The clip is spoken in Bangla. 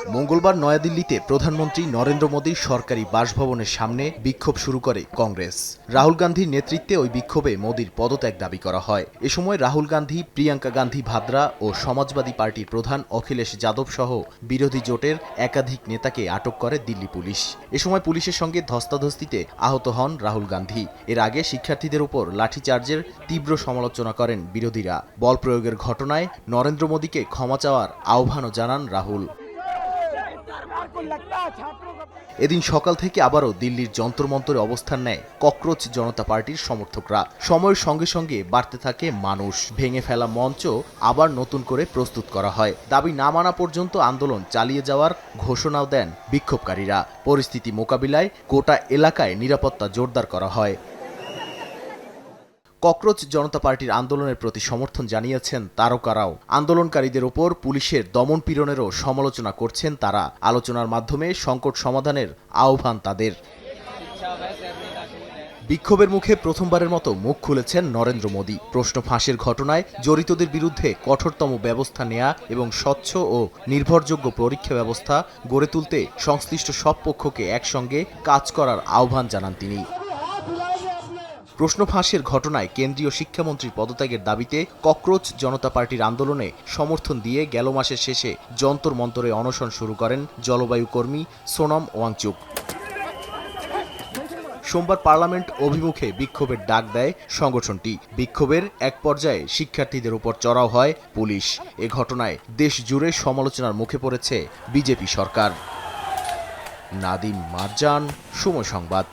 মঙ্গলবার নয়াদিল্লিতে প্রধানমন্ত্রী নরেন্দ্র মোদীর সরকারি বাসভবনের সামনে বিক্ষোভ শুরু করে কংগ্রেস। রাহুল গান্ধীর নেতৃত্বে ওই বিক্ষোভে মোদীর পদত্যাগ দাবি করা হয়। এ সময় রাহুল গান্ধী, প্রিয়াঙ্কা গান্ধী ভাদ্রা ও সমাজবাদী পার্টির প্রধান অখিলেশ যাদব সহ বিরোধী জোটের একাধিক নেতাকে আটক করে দিল্লি পুলিশ। এ সময় পুলিশের সঙ্গে ধস্তাধস্তিতে আহত হন রাহুল গান্ধী। এর আগে শিক্ষার্থীদের উপর লাঠিচার্জের তীব্র সমালোচনা করেন বিরোধীরা। বল প্রয়োগের ঘটনায় নরেন্দ্র মোদীকে ক্ষমা চাওয়ার আহ্বানও জানান রাহুল। এদিন সকাল থেকে আবারও দিল্লির যন্তর মন্তরে অবস্থান নেয় ককরোচ জনতা পার্টির সমর্থকরা। সময়ের সঙ্গে সঙ্গে বাড়তে থাকে মানুষ। ভেঙে ফেলা মঞ্চ আবার নতুন করে প্রস্তুত করা হয়। দাবি না মানা পর্যন্ত আন্দোলন চালিয়ে যাওয়ার ঘোষণাও দেন বিক্ষোভকারীরা। পরিস্থিতি মোকাবিলায় গোটা এলাকায় নিরাপত্তা জোরদার করা হয়। ককরোচ জনতা পার্টির আন্দোলনের প্রতি সমর্থন জানিয়েছেন তারকারাও। আন্দোলনকারীদের ওপর পুলিশের দমন-পীড়নেরও সমালোচনা করছেন তারা। আলোচনার মাধ্যমে সংকট সমাধানের আহ্বান তাদের। বিক্ষোভের মুখে প্রথমবারের মতো মুখ খুলেছেন নরেন্দ্র মোদী। প্রশ্ন ফাঁসের ঘটনায় জড়িতদের বিরুদ্ধে কঠোরতম ব্যবস্থা নেয়া এবং স্বচ্ছ ও নির্ভরযোগ্য পরীক্ষা ব্যবস্থা গড়ে তুলতে সংশ্লিষ্ট সব পক্ষকে একসঙ্গে কাজ করার আহ্বান জানান তিনি। প্রশ্ন ফাঁসের ঘটনায় কেন্দ্রীয় শিক্ষামন্ত্রীর পদত্যাগের দাবিতে ককরোচ জনতা পার্টির আন্দোলনে সমর্থন দিয়ে গেল মাসের শেষে যন্তর মন্তরে অনশন শুরু করেন জলবায়ু কর্মী সোনম ওয়াংচুক। সোমবার পার্লামেন্ট অভিমুখে বিক্ষোভের ডাক দেয় সংগঠনটি। বিক্ষোভের এক পর্যায়ে শিক্ষার্থীদের উপর চড়াও হয় পুলিশ। এ ঘটনায় দেশ জুড়ে সমালোচনার মুখে পড়েছে বিজেপি সরকার। নাদিম মারজান, সময় সংবাদ।